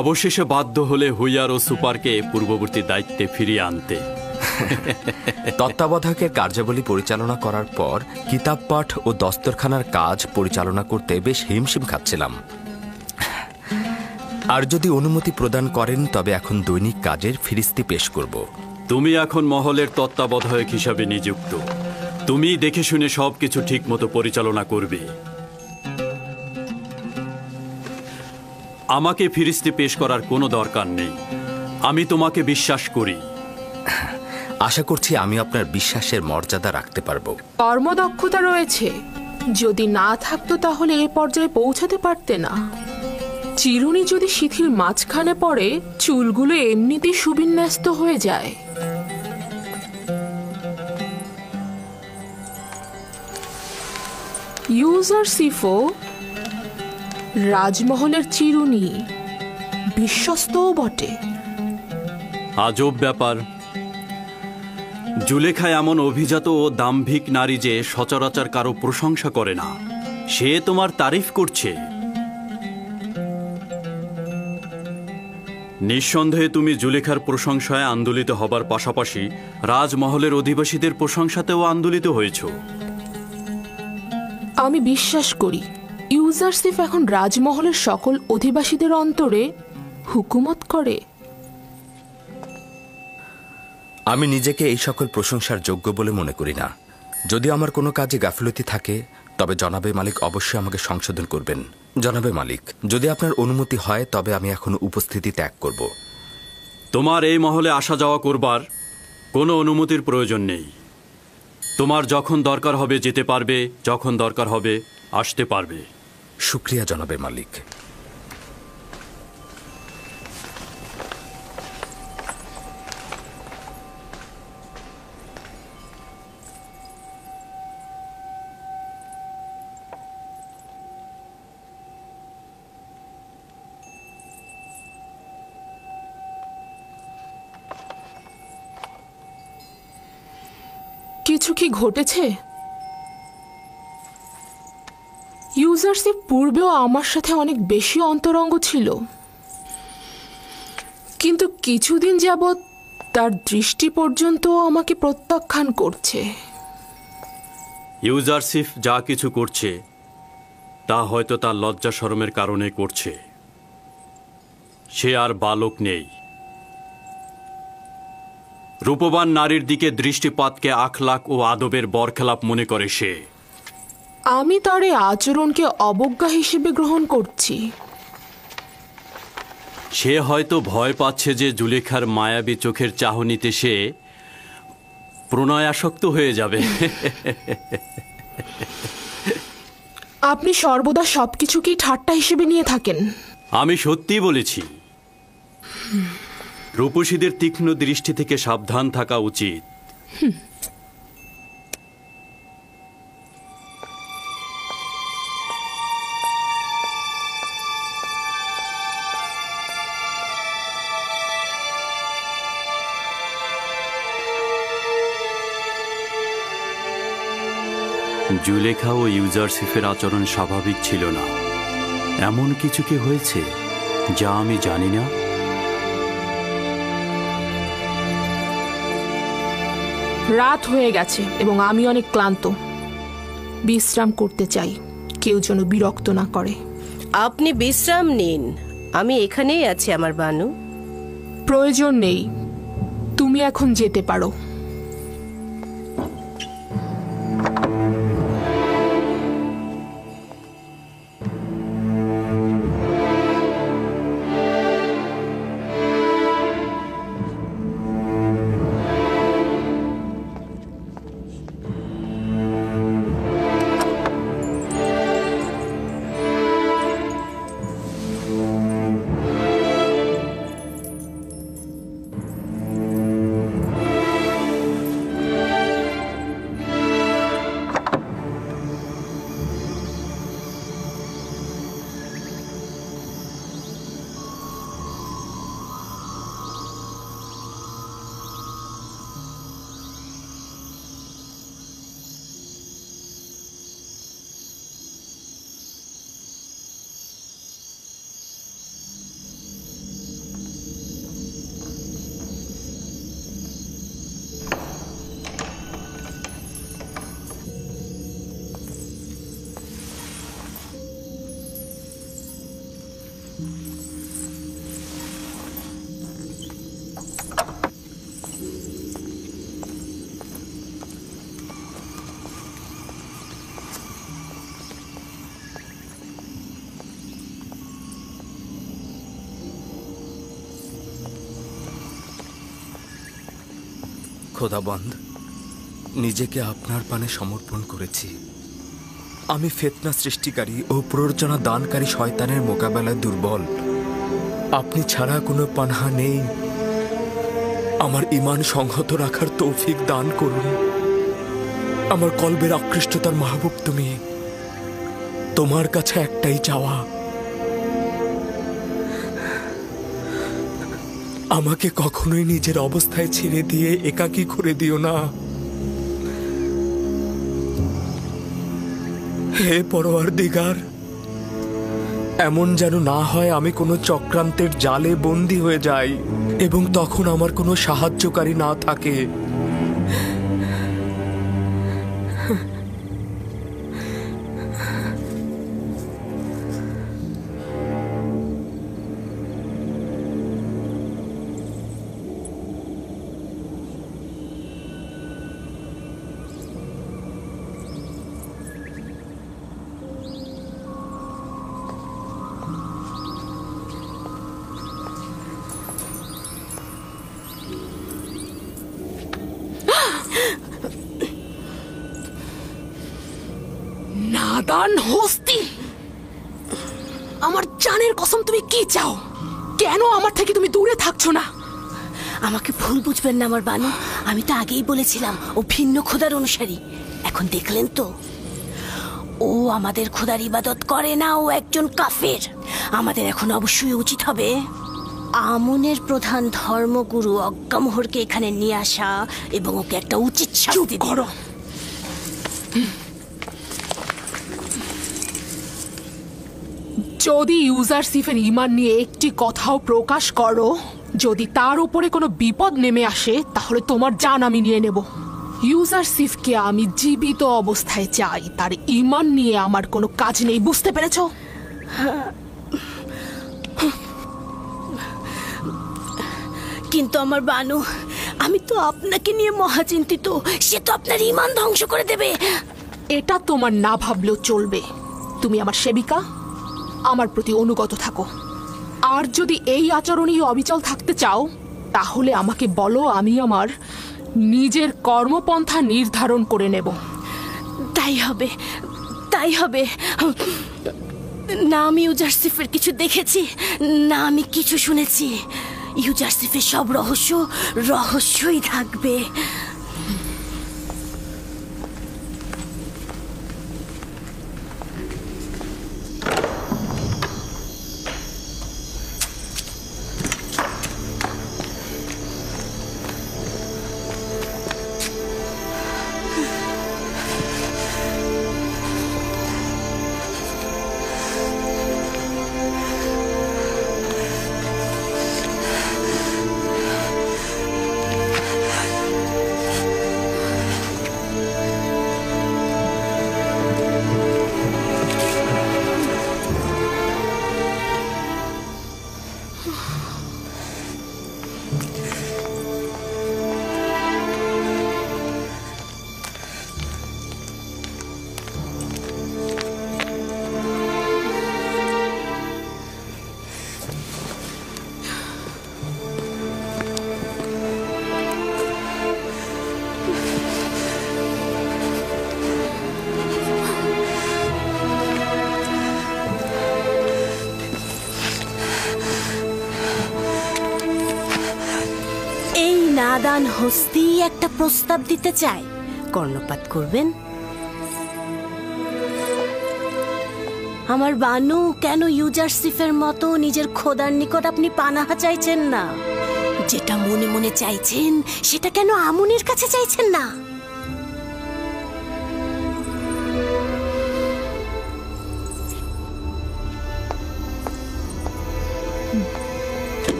অবশেষে বাধ্য হলে হুইয়ার ও সুপারকে পূর্ববর্তী দায়িত্বে ফিরিয়ে আনতে। তত্ত্বাবধায়কের কার্যাবলী পরিচালনা করার পর কিতাব পাঠ ও দস্তরখানার কাজ পরিচালনা করতে বেশ হিমশিম খাচ্ছিলাম। আর যদি অনুমতি প্রদান করেন তবে এখন দৈনিক কাজের ফিরিস্তি পেশ করব। তুমি এখন মহলের তত্ত্বাবধায়ক হিসাবে নিযুক্ত। তুমি দেখে শুনে সবকিছু ঠিক মতো পরিচালনা করবে। আমাকে ফিরিস্তি পেশ করার কোনো দরকার নেই। আমি তোমাকে বিশ্বাস করি। আশা করছি আমি আপনার বিশ্বাসের মর্যাদা রাখতে পারব। কর্মদক্ষতা রয়েছে, যদি না থাকতো তাহলে এ পর্যায়ে পৌঁছাতে পারতে না। চিরুনি যদি শিথির মাঝখানে পড়ে, চুলগুলো এমনিতেই সুবিন্যস্ত হয়ে যায়। ইউজারশিফও রাজমহলের চিরুনি, বিশ্বস্তও বটে। আজব ব্যাপার। জুলেখা এমন অভিজাত ও দাম্ভিক নারী যে সচরাচর কারো প্রশংসা করে না। সে তোমার তারিফ করছে। নিঃসন্দেহে তুমি জুলেখার প্রশংসায় আন্দোলিত হবার পাশাপাশি রাজমহলের অধিবাসীদের প্রশংসাতেও আন্দোলিত হয়েছ। আমি বিশ্বাস করি ইউজারশিফ এখন রাজমহলের সকল অধিবাসীদের অন্তরে হুকুমত করে। আমি নিজেকে এই সকল প্রশংসার যোগ্য বলে মনে করি না। যদি আমার কোনো কাজে গাফিলতি থাকে তবে জনাবে মালিক অবশ্যই আমাকে সংশোধন করবেন। জনাবে মালিক, যদি আপনার অনুমতি হয় তবে আমি এখন উপস্থিতি ত্যাগ করব। তোমার এই মহলে আসা যাওয়া করবার কোনো অনুমতির প্রয়োজন নেই। তোমার যখন দরকার হবে যেতে পারবে, যখন দরকার হবে আসতে পারবে। শুক্রিয়া জনাবে মালিক। কিছু কি ঘটেছে? ইউজারশিপ পূর্বেও আমার সাথে অনেক বেশি অন্তরঙ্গ ছিল, কিন্তু কিছুদিন যাবৎ তার দৃষ্টি পর্যন্ত আমাকে প্রত্যাখ্যান করছে। ইউজারশিপ যা কিছু করছে তা হয়তো তার লজ্জা শরমের কারণে করছে। সে আর বালক নেই। রূপবান নারীর দিকে দৃষ্টিপাতকে আখলাক ও আদবের বরখেলাপ মনে করে সে। আমি তার এই আচরণকে অবজ্ঞা হিসেবে গ্রহণ করছি। সে হয়তো ভয় পাচ্ছে যে জুলেখার মায়াবী চোখের চাহনিতে সে প্রণয়াসক্ত হয়ে যাবে। আপনি সর্বদা সবকিছুকেই ঠাট্টা হিসেবে নিয়ে থাকেন। আমি সত্যি বলেছি। রূপসীদের তীক্ষ্ণ দৃষ্টি থেকে সাবধান থাকা উচিত। জুলেখা ও ইউজারশিফের আচরণ স্বাভাবিক ছিল না। এমন কিছু কি হয়েছে যা আমি জানি না? রাত হয়ে গেছে এবং আমি অনেক ক্লান্ত। বিশ্রাম করতে চাই, কেউ যেন বিরক্ত না করে। আপনি বিশ্রাম নিন, আমি এখানেই আছি আমার বানু। প্রয়োজন নেই, তুমি এখন যেতে পারো। খোদাবন্দ, নিজেকে আপনার পানে সমর্পণ করেছি। আমি ফিতনা সৃষ্টিকারী ও প্ররোচনা দানকারী শয়তানের মোকাবেলায় দুর্বল। আপনি ছাড়া কোনো পানাহা নেই। আমার ঈমান সংহত রাখার তৌফিক দান করুন। আমার কলবের আকৃষ্টতার মাহবুব তুমি। তোমার কাছে একটাই চাওয়া, আমাকে কখনোই নিজের অবস্থায় ছেড়ে দিয়ে একাকী করে দিও না। হে পরওয়ারদিগার, এমন যেন না হয় আমি কোনো চক্রান্তের জালে বন্দী হয়ে যাই এবং তখন আমার কোনো সাহায্যকারী না থাকে। নাদান হস্তি, আমার জানের কসম, তুমি কি চাও? কেন আমার থেকে তুমি দূরে থাকছো না? আমাকে ভুল বুঝবেন না আমার বানু, আমি তো আগেই বলেছিলাম ও ভিন্ন খোদার অনুসারী। এখন দেখলেন তো, ও আমাদের খোদার ইবাদত করে না, ও একজন কাফের। আমাদের এখন অবশ্যই উচিত হবে আমনের প্রধান ধর্মগুরু অজ্ঞামোহরকে এখানে নিয়ে আসা এবং ওকে একটা উচিত শাস্তি করো। যদি ইউজারসিফের ঈমান নিয়ে একটি কথাও প্রকাশ করো, যদি তার উপরে কোনো বিপদ নেমে আসে, তাহলে তোমার জান আমি নিয়ে নেব। ইউজারসিফকে আমি জীবিত অবস্থায় চাই, তার ঈমান নিয়ে আমার কোনো কাজ নেই, বুঝতে পেরেছো? কিন্তু আমার বানু, আমি তো আপনাকে নিয়ে মহাচিন্তিত। সে তো আপনার ঈমান ধ্বংস করে দেবে। এটা তোমার না ভাবলেও চলবে। তুমি আমার সেবিকা, আমার প্রতি অনুগত থাকো। আর যদি এই আচরণেই অবিচল থাকতে চাও, তাহলে আমাকে বলো, আমি আমার নিজের কর্মপন্থা নির্ধারণ করে নেব। তাই হবে, তাই হবে। না আমি ইউজারসিফের কিছু দেখেছি, না আমি কিছু শুনেছি। ইউজারসিফের সব রহস্যই থাকবে। নাদান হস্তি একটা প্রস্তাব দিতে চায়, কর্ণপাত করবেন? আমার বানু, কেন ইউজারসিফের মতো নিজের খোদার নিকট আপনি পানাহা চাইছেন না? যেটা মনে মনে চাইছেন সেটা কেন আমনের কাছে চাইছেন না?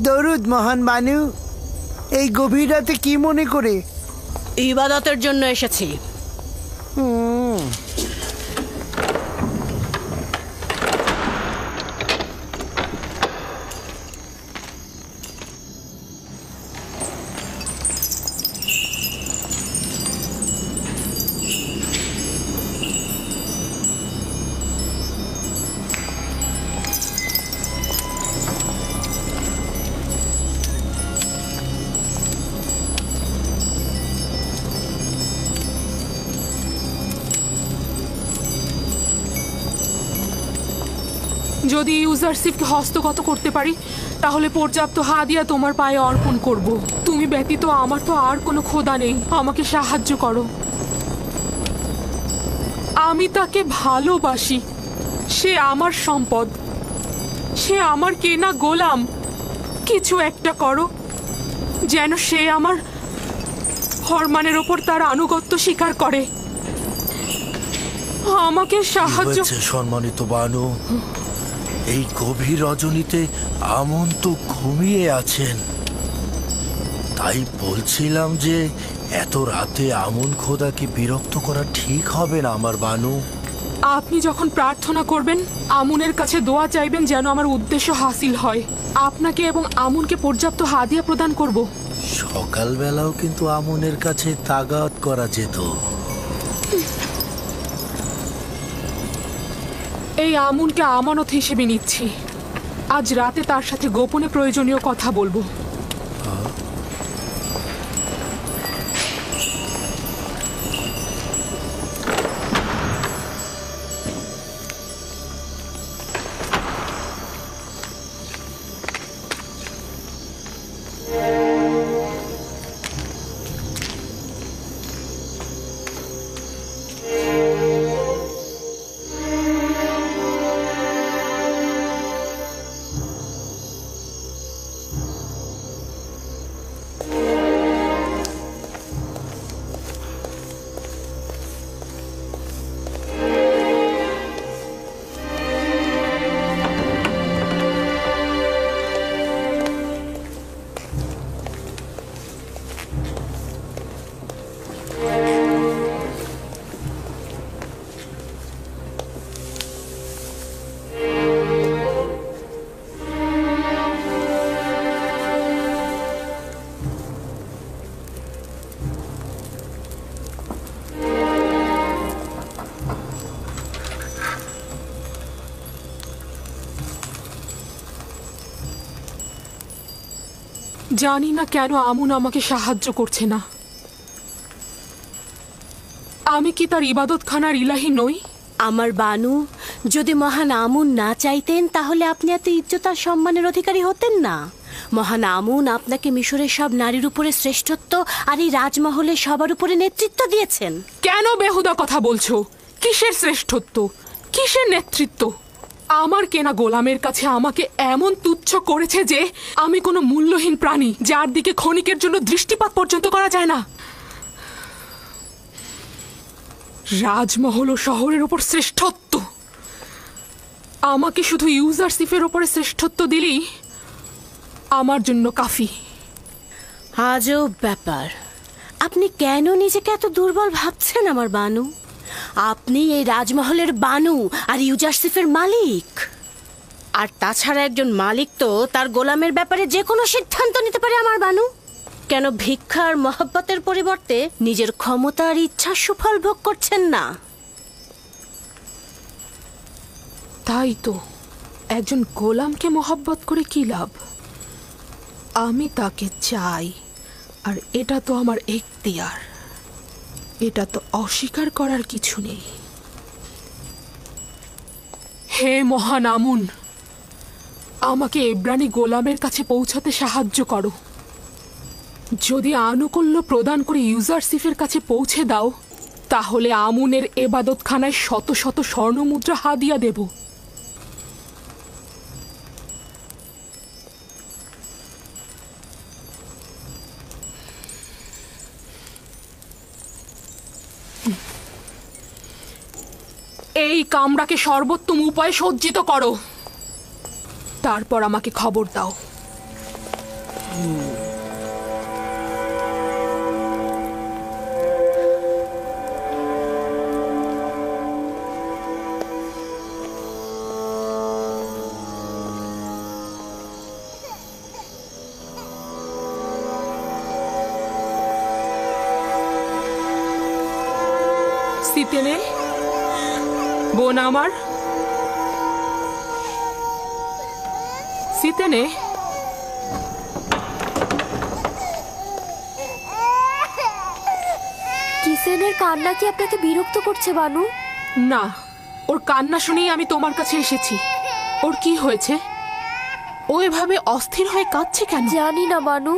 দরুদ মহান বানু। এই গভীর রাতে কি মনে করে? ইবাদতের জন্য এসেছি। যদি ইউজারশিপকে হস্তগত করতে পারি তাহলে পর্যাপ্ত হাদিয়া তোমার পায়ে অর্পণ করব। তুমি ব্যতীত আমার তো আর কোনো খোদা নেই, আমাকে সাহায্য করো। আমি তাকে ভালোবাসি, সে আমার সম্পদ, সে আমার কেনা গোলাম। কিছু একটা করো যেন সে আমার ফরমানের ওপর তার আনুগত্য স্বীকার করে। আমাকে সাহায্য। সম্মানিত বানু, এই গভীর রজনীতে আমন তো ঘুমিয়ে আছেন, তাই বলছিলাম যে এত রাতে আমন খোদাকে বিরক্ত করা ঠিক হবে না আমার বানু। আপনি যখন প্রার্থনা করবেন আমুনের কাছে দোয়া চাইবেন যেন আমার উদ্দেশ্য হাসিল হয়। আপনাকে এবং আমুনকে পর্যাপ্ত হাদিয়া প্রদান করব। সকালবেলাও কিন্তু আমনের কাছে তাগাত করা যেত। এই আমুনকে আমানত হিসেবে নিচ্ছি। আজ রাতে তার সাথে গোপনে প্রয়োজনীয় কথা বলবো। জানি না কেন আমুন আমাকে সাহায্য করছে না। আমি কি তার ইবাদতখানার ইলাহি নই? আমার বানু, যদি মহান আমুন না চাইতেন তাহলে আপনি এত ইজ্জত আর সম্মানের অধিকারী হতেন না। মহান আমুন আপনাকে মিশরের সব নারীর উপরে শ্রেষ্ঠত্ব আর এই রাজমহলের সবার উপরে নেতৃত্ব দিয়েছেন। কেন বেহুদা কথা বলছো? কিসের শ্রেষ্ঠত্ব, কিসের নেতৃত্ব? আমার কেনা গোলামের কাছে আমাকে এমন তুচ্ছ করেছে যে আমি কোনো মূল্যহীন প্রাণী, যার দিকে ক্ষণিকের জন্য দৃষ্টিপাত পর্যন্ত করা যায় না। রাজমহল ও শহরের ওপর শ্রেষ্ঠত্ব, আমাকে শুধু ইউজারশিপের ওপরে শ্রেষ্ঠত্ব দিলেই আমার জন্য কাফি। আজব ব্যাপার, আপনি কেন নিজেকে এত দুর্বল ভাবছেন আমার বানু? আপনি এই রাজমহলের বানু আর ইউজারশিপের মালিক। আর তাছাড়া একজন মালিক তো তার গোলামের ব্যাপারে যে কোনো সিদ্ধান্ত নিতে পারে আমার বানু। কেন ভিক্ষা আর মহব্বতের পরিবর্তে নিজের ক্ষমতা আর ইচ্ছার সুফল ভোগ করছেন না? তাই তো, একজন গোলামকে মহব্বত করে কি লাভ? আমি তাকে চাই, আর এটা তো আমার এখতিয়ার, এটা তো অস্বীকার করার কিছু নেই। হে মহান আমুন, আমাকে এব্রানি গোলামের কাছে পৌঁছাতে সাহায্য করো। যদি আনুকূল্য প্রদান করে ইউজারশিপের কাছে পৌঁছে দাও তাহলে আমুনের এবাদতখানায় শত শত স্বর্ণমুদ্রা হাদিয়া দেব। এই কামরাকে সর্বোত্তম উপায়ে সজ্জিত করো, তারপর আমাকে খবর দাও। সিতেনে, বোন আমার, সিতেনে, কিসেনের কান্না কি আপনাকে বিরক্ত করছে বানু? না, ওর কান্না শুনেই আমি তোমার কাছে এসেছি। ওর কি হয়েছে? ও এভাবে অস্থির হয়ে কাঁদছে কেন? জানি না বানু,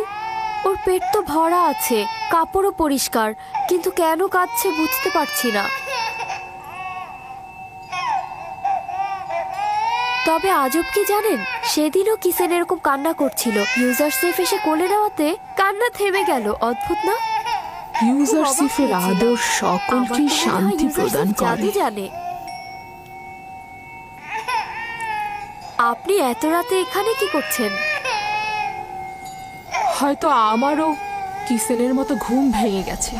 ওর পেট তো ভরা আছে, কাপড়ও পরিষ্কার, কিন্তু কেন কাঁদছে বুঝতে পারছি না। তবে আজব কি জানেন, সেদিনও কিসেন এরকম কান্না করছিল, ইউজারসেফ এসে কোলে নেওয়াতে কান্না থেমে গেল। অদ্ভুত না? ইউজারসিফের আদর সকলকে শান্তি প্রদান করে। জানে আপনি এত রাতে এখানে কি করছেন? হয়তো আমারও কিসেনের মতো ঘুম ভেঙে গেছে।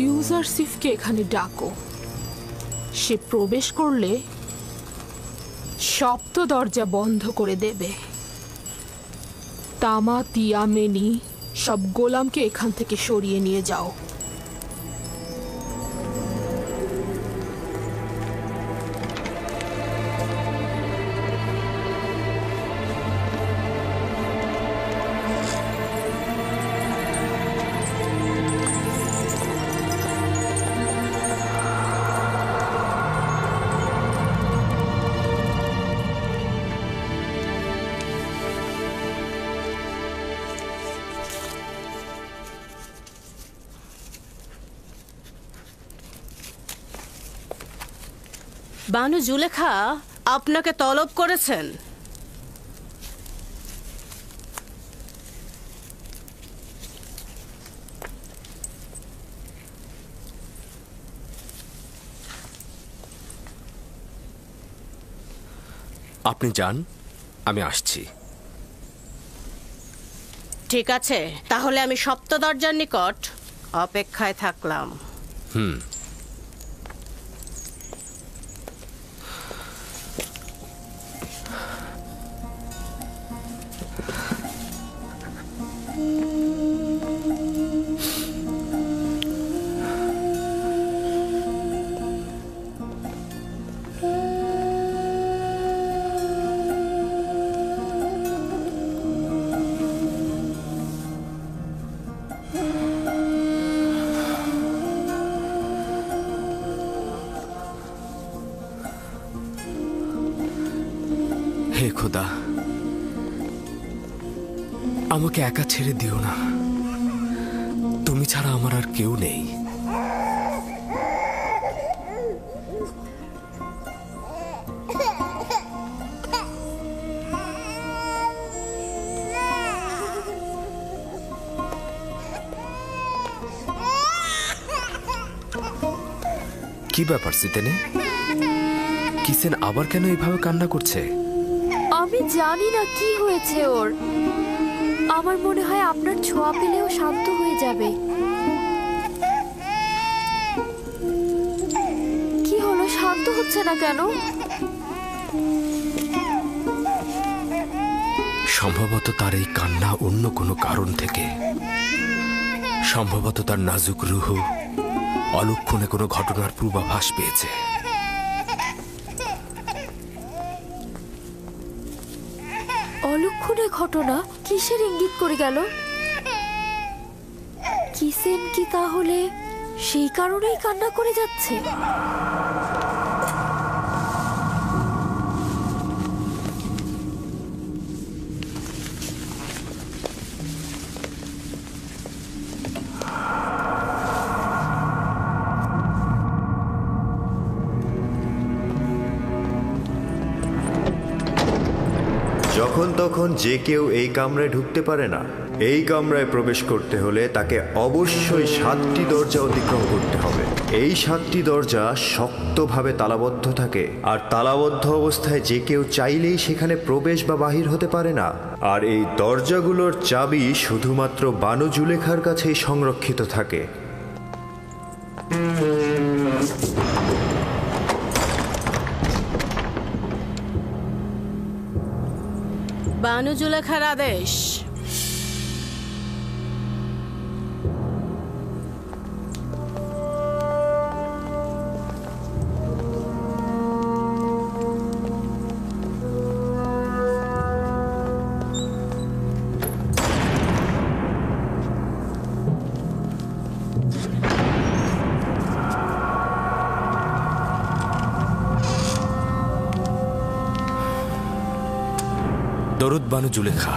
ইউজারসিফকে এখানে ডাকো। সে প্রবেশ করলে সপ্ত দরজা বন্ধ করে দেবে। তামা, তিয়া, মেনি সব গোলামকে এখান থেকে সরিয়ে নিয়ে যাও। বানু জুলেখা আপনাকে তলব করেছেন। আপনি যান, আমি আসছি। ঠিক আছে, তাহলে আমি সপ্ত দরজার নিকট অপেক্ষায় থাকলাম। হে খোদা, আমাকে একা ছেড়ে দিও না। তুমি ছাড়া আমার আর কেউ নেই। কি ব্যাপার সিতেনে? কিসেন আবার কেন এইভাবে কান্না করছে? আমি জানি না কি হয়েছে ওর। আমার মনে হয় আপনার ছোঁয়া পেলেও শান্ত হয়ে যাবে। কি হলো, শান্ত হচ্ছে না কেন? সম্ভবত তার এই কান্না অন্য কোনো কারণ থেকে। সম্ভবত তার নাজুক রুহ অলক্ষণে কোনো ঘটনার পূর্বাভাস পেয়েছে। অলক্ষণে ঘটনা? কিসের ইঙ্গিত করে গেল? কিসেন কি তাহলে সেই কারণেই কান্না করে যাচ্ছে? যখন তখন যে কেউ এই কামরায় ঢুকতে পারে না। এই কামরায় প্রবেশ করতে হলে তাকে অবশ্যই 7টি দরজা অতিক্রম করতে হবে। এই 7টি দরজা শক্তভাবে তালাবদ্ধ থাকে, আর তালাবদ্ধ অবস্থায় যে কেউ চাইলেই সেখানে প্রবেশ বা বাহির হতে পারে না। আর এই দরজাগুলোর চাবি শুধুমাত্র বানু জুলেখার কাছেই সংরক্ষিত থাকে। বানু জুলেখার আদেশ। দরুদ বানু জুলেখা।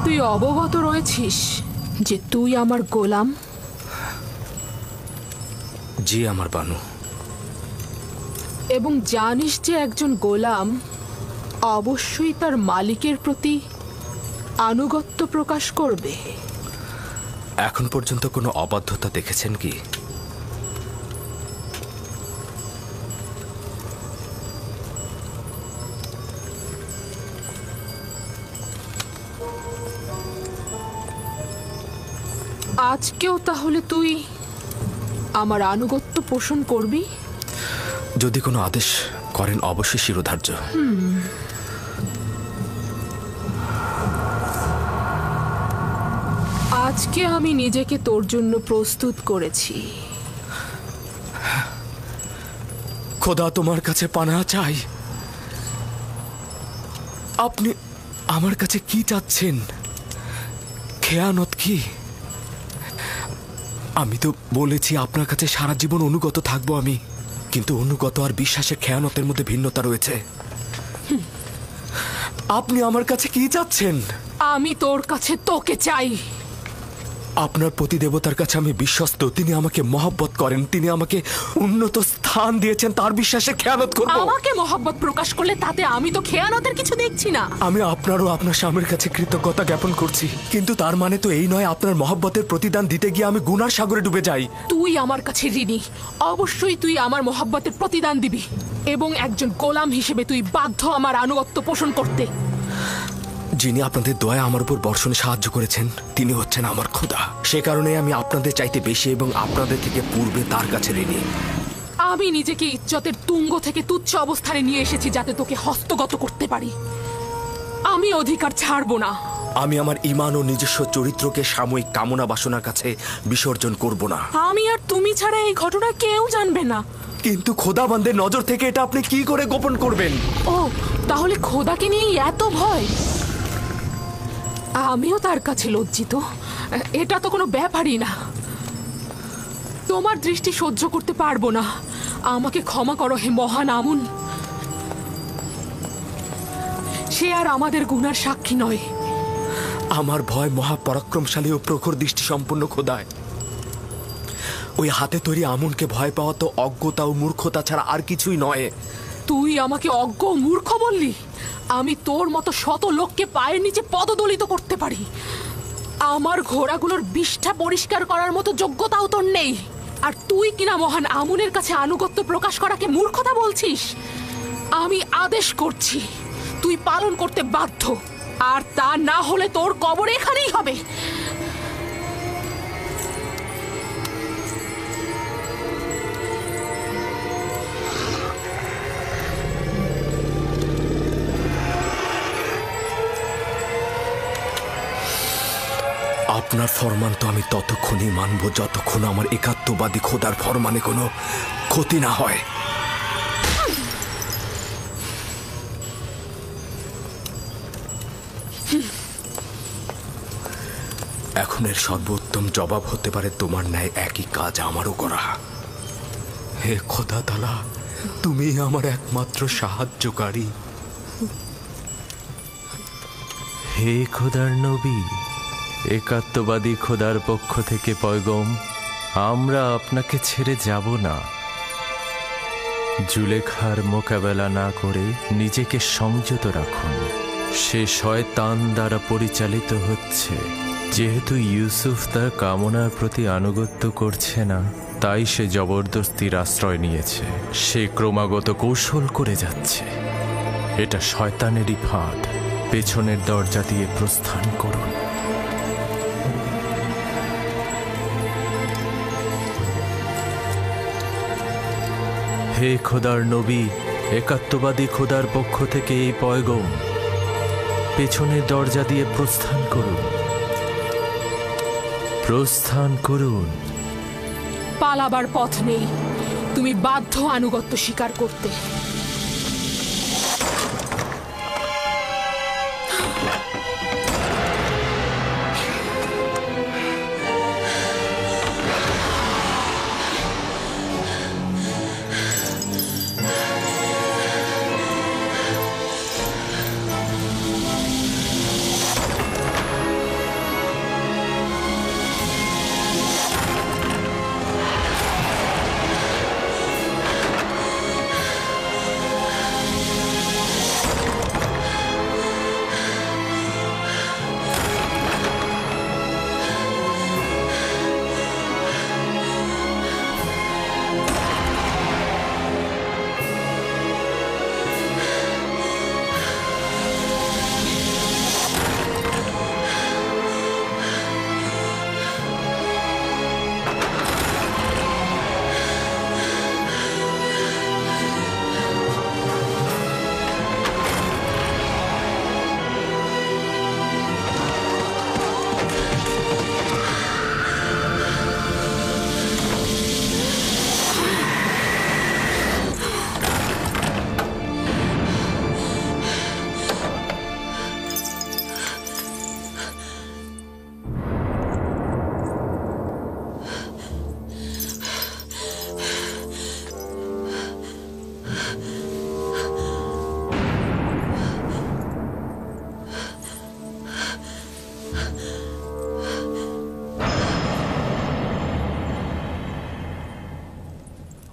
তুই অবগত রয়েছিস যে তুই আমার গোলাম? জি আমার বানু। এবং জানিস যে একজন গোলাম অবশ্যই তার মালিকের প্রতি আনুগত্য প্রকাশ করবে। এখন পর্যন্ত কোনো অবাধ্যতা দেখেছেন কি? আজকেও তাহলে তুই আমার আনুগত্য পোষণ করবি? যদি কোনো আদেশ করেন অবশ্যই শিরোধার্য। আজকে আমি নিজেকে তোর জন্য প্রস্তুত করেছি। খোদা তোমার কাছে পানা চাই। আপনি আমার কাছে কি চাচ্ছেন? খেয়ানত কি? আমি তো বলেছি আপনার কাছে সারা জীবন অনুগত থাকবো আমি, কিন্তু অনুগত আর বিশ্বাসের খেয়ানতের মধ্যে ভিন্নতা রয়েছে। আপনি আমার কাছে কি চাচ্ছেন? আমি তোর কাছে তোকে চাই। আপনার প্রতিদেবতার কাছে আমি বিশ্বস্ত। তিনি আমাকে মহব্বত করেন, তিনি আমাকে উন্নত স্থান দিয়েছেন। তার বিশ্বাসে খেয়ানত করব? আমাকে মহব্বত প্রকাশ করলে তাতে আমি তো খেয়ানতের কিছু দেখছি না। আমি আপনারও আপনার স্বামীর কাছে কৃতজ্ঞতা জ্ঞাপন করছি, কিন্তু তার মানে তো এই নয় আপনার মহব্বতের প্রতিদান দিতে গিয়ে আমি গুনার সাগরে ডুবে যাই। তুই আমার কাছে ঋণী, অবশ্যই তুই আমার মহব্বতের প্রতিদান দিবি, এবং একজন গোলাম হিসেবে তুই বাধ্য আমার আনুগত্য পোষণ করতে। যিনি আপনাদের দয়া আমার উপর বর্ষণে সাহায্য করেছেন তিনি হচ্ছেন আমার খোদা। সে কারণে আমি আপনাদের চাইতে বেশি এবং আপনাদের থেকে পূর্বে তার কাছে ঋণী। আমি নিজেকে ইজ্জতের তুঙ্গ থেকে তুচ্ছ অবস্থানে নিয়ে এসেছি যাতে তোকে হস্তগত করতে পারি। আমি অধিকার ছাড়বো না। আমি আমার ঈমান ও নিজস্ব চরিত্রকে সাময়িক কামনা বাসনার কাছে বিসর্জন করব না। আমি আর তুমি ছাড়া এই ঘটনা কেউ জানবে না। কিন্তু খোদাবন্দের নজর থেকে এটা আপনি কি করে গোপন করবেন? ও, তাহলে খোদাকে নিয়ে এত ভয়? আমিও তার কাছে লজ্জিত। এটা তো কোনো ব্যাপারই না। তোমার দৃষ্টি সহ্য করতে পারবো না। আমাকে ক্ষমা করো হে মহান আমুন। সে আর আমাদের গুনার সাক্ষী নয়। আমার ভয় মহাপরাক্রমশালী ও প্রখর দৃষ্টি সম্পন্ন খোদায়। ওই হাতে তৈরি আমুনকে ভয় পাওয়া তো অজ্ঞতা ও মূর্খতা ছাড়া আর কিছুই নয়। তুই আমাকে অজ্ঞ ও মূর্খ বললি? আমি তোর মতো শত লোককে পায়ের নিচে পদদলিত করতে পারি। আমার ঘোড়াগুলোর বিষ্ঠা পরিষ্কার করার মতো যোগ্যতাও তোর নেই, আর তুই কিনা মহান আমুনের কাছে আনুগত্য প্রকাশ করাকে মূর্খতা বলছিস? আমি আদেশ করছি, তুই পালন করতে বাধ্য, আর তা না হলে তোর কবর এখানেই হবে। আপনার ফরমান তো আমি ততক্ষণই মানব যতক্ষণ আমার একাত্মবাদী খোদার ফরমানে কোনো ক্ষতি না হয়। এখন এর সর্বোত্তম জবাব হতে পারে তোমার ন্যায় একই কাজ আমারও করা। হে খোদা তাআলা, তুমি আমার একমাত্র সাহায্যকারী। হে খোদার নবী, একাত্মবাদী খোদার পক্ষ থেকে পয়গম, আমরা আপনাকে ছেড়ে যাব না। জুলেখার মোকাবেলা না করে নিজেকে সংযত রাখুন। সে শয়তান দ্বারা পরিচালিত হচ্ছে। যেহেতু ইউসুফ তার কামনার প্রতি আনুগত্য করছে না, তাই সে জবরদস্তির আশ্রয় নিয়েছে। সে ক্রমাগত কৌশল করে যাচ্ছে। এটা শয়তানেরই ফাঁদ। পেছনের দরজা দিয়ে প্রস্থান করুন। হে খোদার নবী, একাত্মবাদী খোদার পক্ষ থেকে এই পয়গম, পেছনের দরজা দিয়ে প্রস্থান করুন। প্রস্থান করুন। পালাবার পথ নেই, তুমি বাধ্য আনুগত্য স্বীকার করতে।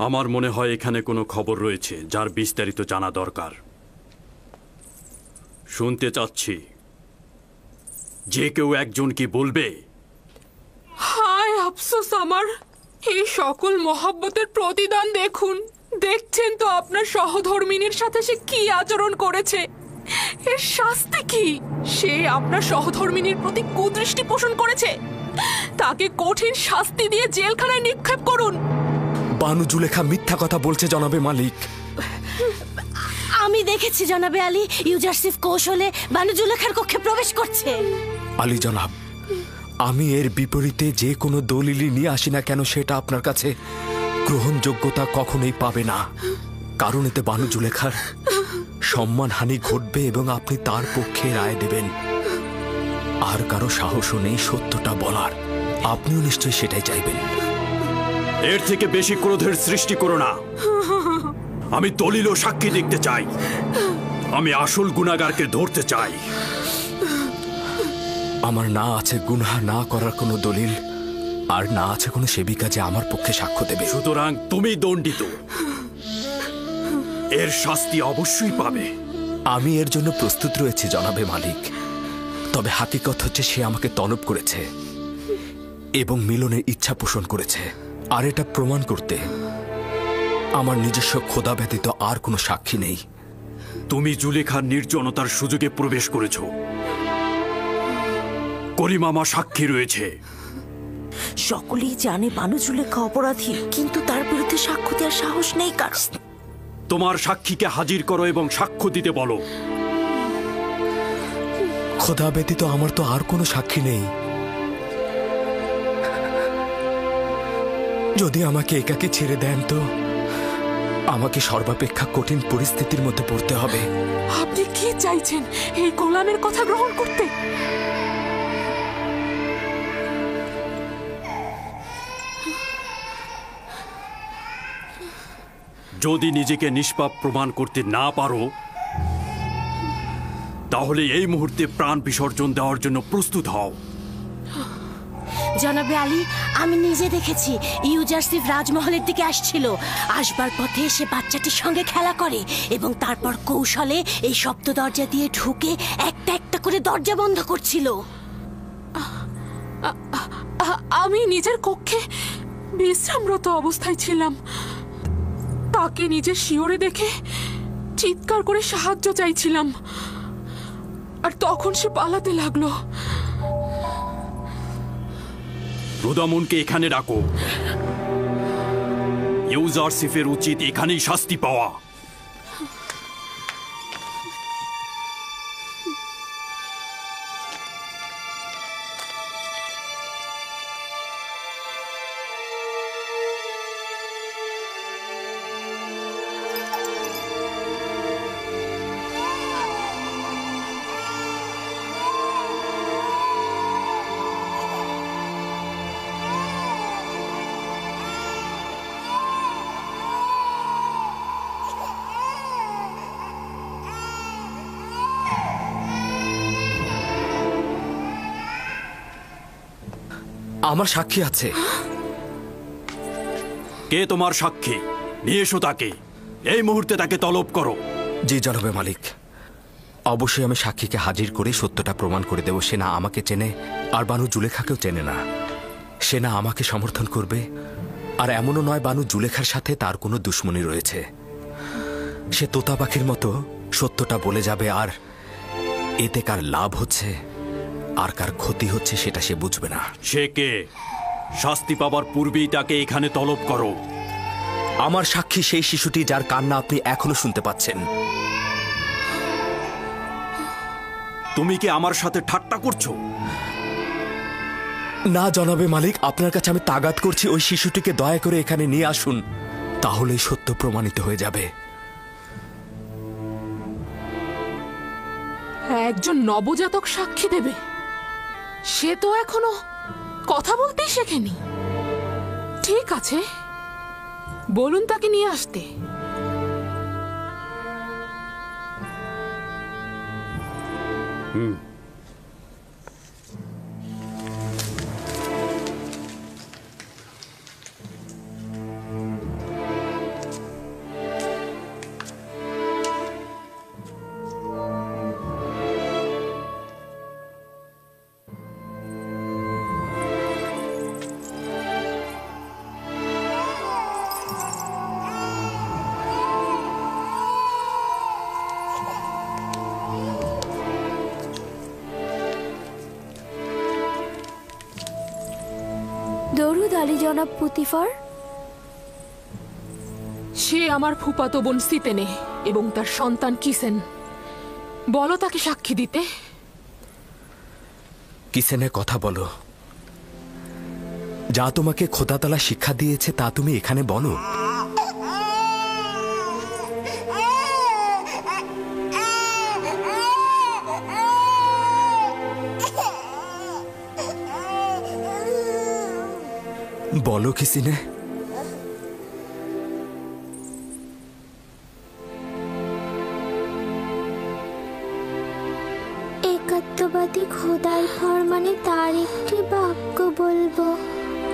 আমার মনে হয় এখানে কোনো খবর রয়েছে যার বিস্তারিত জানা দরকার। শুনতে চাচ্ছি, যে কেউ একজন কি বলবে? হায় আফসোস আমার, এই সকল মহব্বতের প্রতিদান দেখুন। দেখছেন তো আপনার সহধর্মিনীর সাথে সে কি আচরণ করেছে। এর শাস্তি কি? সে আপনার সহধর্মিনীর প্রতি কুদৃষ্টি পোষণ করেছে। তাকে কঠিন শাস্তি দিয়ে জেলখানায় নিক্ষেপ করুন। বানু জুলেখা মিথ্যা কথা বলছে জনাবে মালিক। আমি দেখেছি জনাবে আলী, ইউজারসিফ কৌশলে বানু জুলেখার কক্ষে প্রবেশ করছে। আলী জনাব, আমি এর বিপরীতে যে কোনো দলিলই নিয়ে আসি না কেন, সেটা আপনার কাছে গ্রহণযোগ্যতা কখনোই পাবে না। কারণ এতে বানু জুলেখার সম্মানহানি ঘটবে এবং আপনি তার পক্ষে রায় দেবেন। আর কারো সাহসও নেই সত্যটা বলার। আপনিও নিশ্চয়ই সেটাই চাইবেন। এর থেকে বেশি ক্রোধের সৃষ্টি করো না। আমি দলিল ও সাক্ষী দেখতে চাই। আমি আসল গুনাহগারকে ধরতে চাই। আমার না আছে গুনাহ না করার কোনো দলিল, আর না আছে কোনো সেবিকা যে আমার পক্ষে সাক্ষ্য দেবে। সুতরাং তুমি দণ্ডিত। এর শাস্তি অবশ্যই পাবে। আমি এর জন্য প্রস্তুত রয়েছি জনাবে মালিক। তবে হাকিকত হচ্ছে সে আমাকে তলব করেছে এবং মিলনের ইচ্ছা পোষণ করেছে। আর এটা প্রমাণ করতে আমার নিজস্ব খোদা ব্যতীত আর কোনো সাক্ষী নেই। তুমি জুলেখার নির্জনতার সুযোগে প্রবেশ করেছ। করিমামা সাক্ষী রয়েছে। সকলেই জানে বানু জুলেখা অপরাধী, কিন্তু তার বিরুদ্ধে সাক্ষ্য দেওয়ার সাহস নেই কার। তোমার সাক্ষীকে হাজির করো এবং সাক্ষ্য দিতে বলো। খোদা ব্যতীত আমার তো আর কোনো সাক্ষী নেই। যদি আমাকে একাকে ছেড়ে দেন তো আমাকে সর্বাপেক্ষা কঠিন পরিস্থিতির মধ্যে পড়তে হবে। আপনি কি চাইছেন, এই গোলামের কথা গ্রহণ করতে? যদি নিজেকে নিষ্পাপ প্রমাণ করতে না পারো, তাহলে এই মুহূর্তে প্রাণ বিসর্জন দেওয়ার জন্য প্রস্তুত হও। জনাবে আলী, আমি নিজে দেখেছি ইউজারসিফ রাজমহলের দিকে আসছিল। আসবার পথে সে বাচ্চাটির সঙ্গে খেলা করে এবং তারপর কৌশলে এই সপ্ত দরজা দিয়ে ঢুকে একটা একটা করে দরজা বন্ধ করছিল। আমি নিজের কক্ষে বিশ্রামরত অবস্থায় ছিলাম। তাকে নিজের শিয়রে দেখে চিৎকার করে সাহায্য চাইছিলাম, আর তখন সে পালাতে লাগলো। রুদামুনকে এখানে রাখো। ইউজারসিফের উচিত এখানেই শাস্তি পাওয়া। আমার সাক্ষী আছে। কে তোমার সাক্ষী? নিয়ে এসো তাকে, এই মুহূর্তে তাকে তলব করো। জি জনাবে মালিক, অবশ্যই আমি সাক্ষীকে হাজির করে সত্যটা প্রমাণ করে দেব। সে না আমাকে চেনে, আর বানু জুলেখাকেও চেনে না। সে না আমাকে সমর্থন করবে, আর এমনও নয় বানু জুলেখার সাথে তার কোনো দুশ্মনী রয়েছে। সে তোতা পাখির মতো সত্যটা বলে যাবে, আর এতে কার লাভ হচ্ছে আর কার ক্ষতি হচ্ছে সেটা সে বুঝবে না। সে কে? শাস্তি পাবার পূর্বেই তাকে এখানে তলব করো। আমার সাক্ষী সেই শিশুটি যার কান্না আপনি এখনো শুনতে পাচ্ছেন। তুমি কি আমার সাথে ঠাট্টা করছো? না জনাবে মালিক, আপনার কাছে আমি তাগাদ করছি, ওই শিশুটিকে দয়া করে এখানে নিয়ে আসুন, তাহলেই সত্য প্রমাণিত হয়ে যাবে। একজন নবজাতক সাক্ষী দেবে? সে তো এখনো কথা বলতেই শেখেনি। ঠিক আছে, বলুন তাকে নিয়ে আসতে। দরুদ আলী জনাব পুতিফার। সে আমার ফুফাতো বোন সিতেনে এবং তার সন্তান কিসেন। বলো তাকে সাক্ষী দিতে। কিসেনের কথা বলো। যা তোমাকে খোদাতালা শিক্ষা দিয়েছে তা তুমি এখানে বলো। বলো কিসিনে। একাত্মবাদী খোদার ফরমানে তার একটি বাক্য বলবো।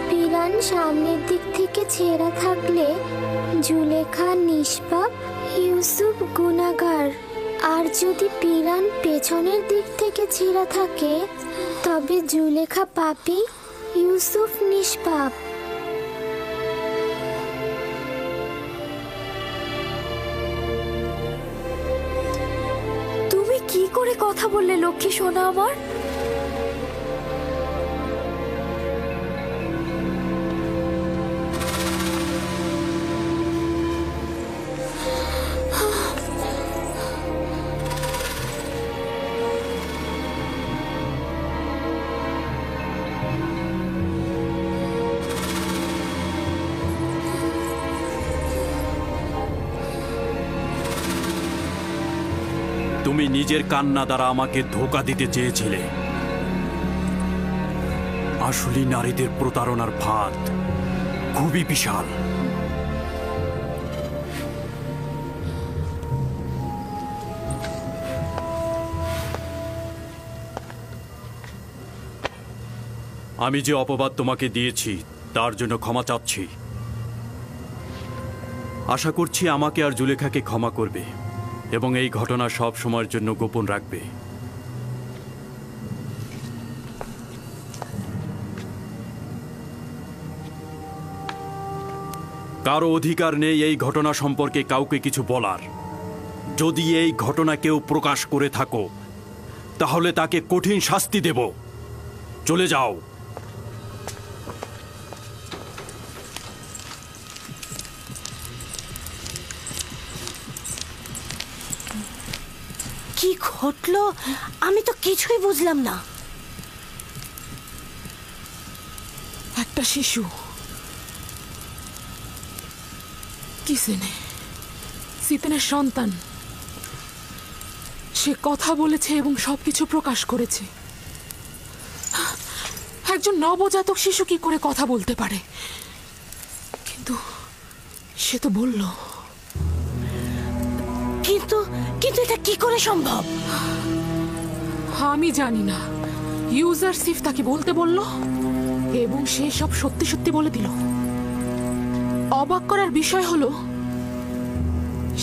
পিরান সামনের দিক থেকে ছেঁড়া থাকলে জুলেখা নিষ্পাপ, ইউসুফ গুনাহগার। আর যদি পিরান পেছনের দিক থেকে ছেঁড়া থাকে তবে জুলেখা পাপী, ইউসুফ নিষ্পাপ। তুমি কি করে কথা বললে লক্ষ্মী সোনা আমার? তুমি নিজের কান্না দ্বারা আমাকে ধোঁকা দিতে চেয়েছিলে। আসলে নারীদের প্রতারণার ফাঁদ খুবই বিশাল। আমি যে অপবাদ তোমাকে দিয়েছি তার জন্য ক্ষমা চাচ্ছি। আশা করছি আমাকে আর জুলেখাকে ক্ষমা করবে এবং এই ঘটনা সব সময়ের জন্য গোপন রাখবে। কারো অধিকার নেই এই ঘটনা সম্পর্কে কাউকে কিছু বলার। যদি এই ঘটনা কেউ প্রকাশ করে থাকো তাহলে তাকে কঠিন শাস্তি দেব। চলে যাও। কি ঘটলো আমি তো কিছুই বুঝলাম না। একটা শিশু সিতেনের সন্তান, সে কথা বলেছে এবং সবকিছু প্রকাশ করেছে। একজন নবজাতক শিশু কি করে কথা বলতে পারে? কিন্তু সে তো বলল। কিন্তু কিন্তু এটা কি করে সম্ভব? আমি জানি না। ইউজারসিফ তাকে বলতে বলল এবং সে সব সত্যি সত্যি বলে দিল। অবাক করার বিষয় হলো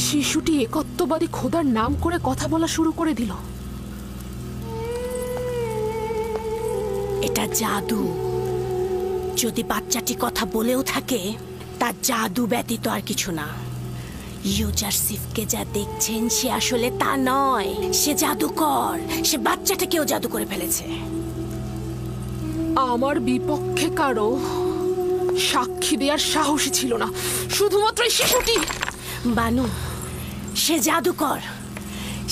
শিশুটি একত্ববাদী খোদার নাম করে কথা বলা শুরু করে দিল। এটা জাদু। যদি বাচ্চাটি কথা বলেও থাকে তার জাদু ব্যতীত আর কিছু না। ইউজারসিফকে যা দেখছেন সে আসলে তা নয়, সে জাদুকর। সে বাচ্চাটাকেও জাদু করে ফেলেছে। আমার বিপক্ষে কারো সাক্ষী দেওয়ার সাহসী ছিল না, শুধুমাত্র এই শিশুটি। বানু, সে জাদুকর।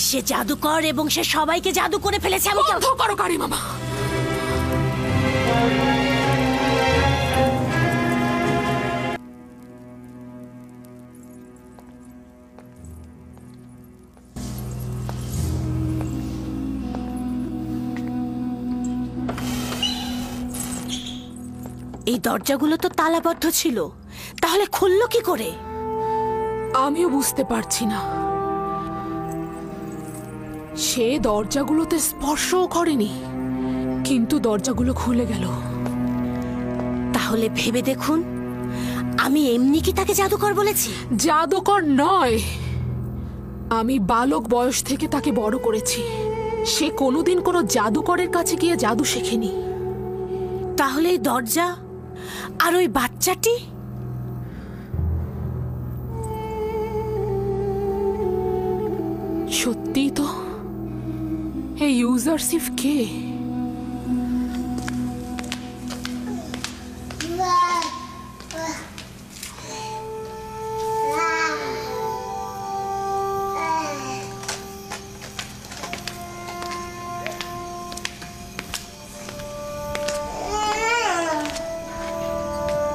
সে জাদুকর এবং সে সবাইকে জাদু করে ফেলেছে। আমি বন্ধ করো কারি মামা। এই দরজাগুলো তো তালাবদ্ধ ছিল, তাহলে খুললো কি করে? আমিও বুঝতে পারছি না। সে দরজাগুলোতে স্পর্শও করেনি, কিন্তু দরজাগুলো খুলে গেল। তাহলে ভেবে দেখুন, আমি এমনি কি তাকে জাদুকর বলেছি? জাদুকর নয়, আমি বালক বয়স থেকে তাকে বড় করেছি। সে কোনোদিন কোনো জাদুকরের কাছে গিয়ে জাদু শেখেনি। তাহলে এই দরজা আর ওই বাচ্চাটি? সত্যি তো। এই ইউজারসিফ কে?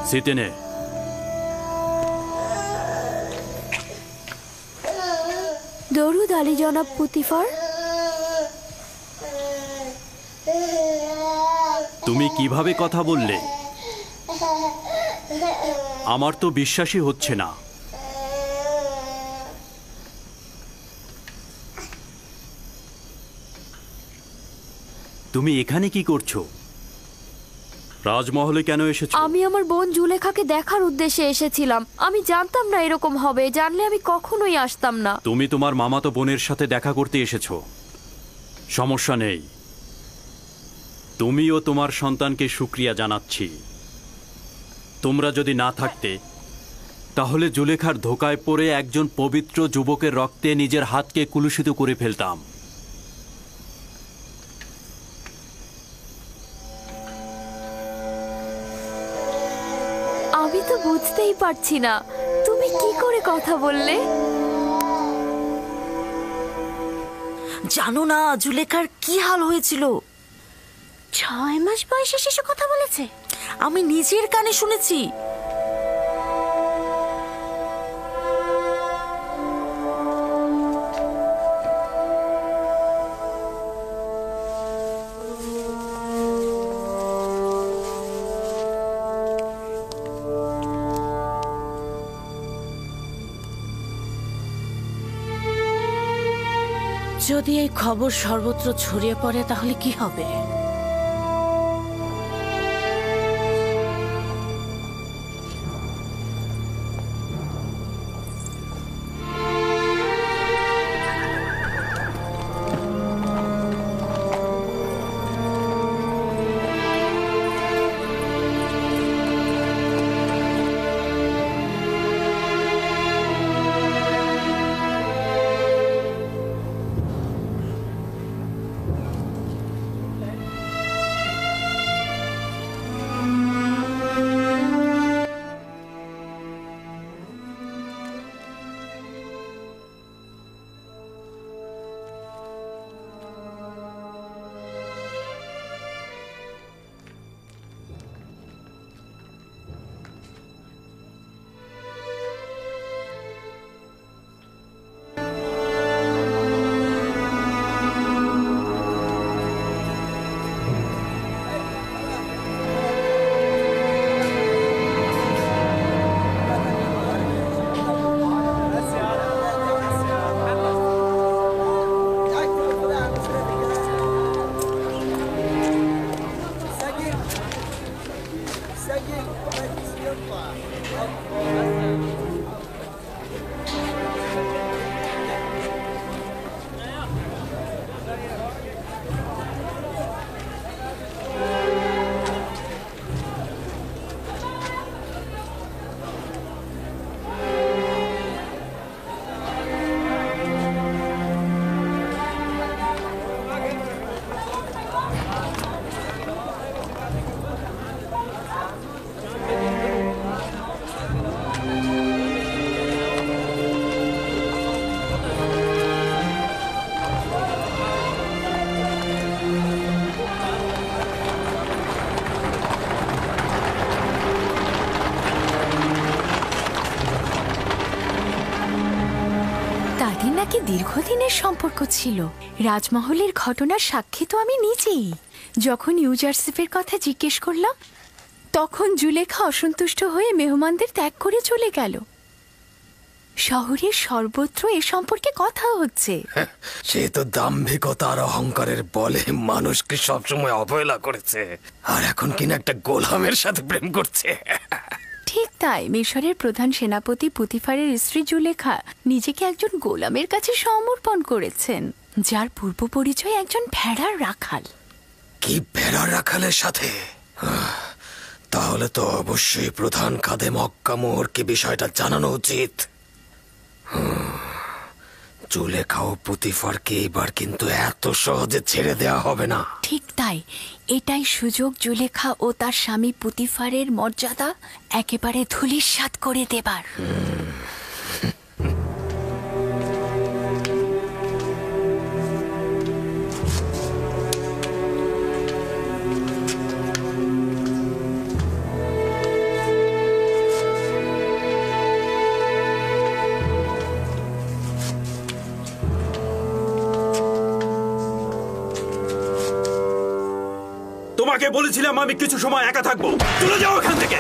সিতেনে, দরুদ আলী জনাব পুতিফার। তুমি কিভাবে কথা বললে? আমার তো বিশ্বাসই হচ্ছে না। তুমি এখানে কি করছো? রাজমহলে কেন এসেছো? আমি আমার বোন জুলেখাকে দেখার উদ্দেশ্যে এসেছিলাম। আমি জানতাম না এরকম হবে, জানলে আমি কখনোই আসতাম না। তুমি তোমার মামাতো বোনের সাথে দেখা করতে এসেছো, সমস্যা নেই। তুমি ও তোমার সন্তানকে শুকরিয়া জানাচ্ছি। তোমরা যদি না থাকতে তাহলে জুলেখার ধোকায় পড়ে একজন পবিত্র যুবকের রক্তে নিজের হাতকে কুলুষিত করে ফেলতাম। আমি তো বুঝতেই পারছি না তুমি কি করে কথা বললে। জানো না জুলেখার কি হাল হয়েছিল? 6 মাস বয়সে শিশু কথা বলেছে? আমি নিজের কানে শুনেছি। যদি এই খবর সর্বত্র ছড়িয়ে পড়ে তাহলে কি হবে? নাকি দীর্ঘদিনের সম্পর্ক ছিল। রাজমহলের ঘটনার সাক্ষী তো আমি নিজেই। যখন ইউজারসিফের কথা জিজ্ঞেস করলাম তখন জুলেখা অসন্তুষ্ট হয়ে মেহমানদের ত্যাগ করে চলে গেল। শহরের সর্বত্র এ সম্পর্কে কথা হচ্ছে। সে তো দাম্ভিকতা আর অহংকারের বলে মানুষকে সবসময় অবহেলা করেছে, আর এখন কিনা একটা গোলামের সাথে প্রেম করছে। ঠিক তাই মিশরের প্রধান সেনাপতি পুতিফারের স্ত্রী জুলেখা নিজেকে একজন গোলামের কাছে সমর্পণ করেছেন, যার পূর্ব পরিচয় একজন ভেড়ার রাখাল। কি ভেড়ার রাখালের সাথে? তাহলে তো অবশ্যই প্রধান খাদেম মক্কা মোহরকে বিষয়টা জানানো উচিত। জুলেখা ও পুতিফারকে এবার কিন্তু এত সহজে ছেড়ে দেওয়া হবে না। ঠিক তাই, এটাই সুযোগ জুলেখা ও তার স্বামী পুতিফারের মর্যাদা একেবারে ধূলিসাৎ করে দেবার। তোমাকে বলেছিলাম আমি কিছু সময় একা থাকবো, চলে যাও এখান থেকে।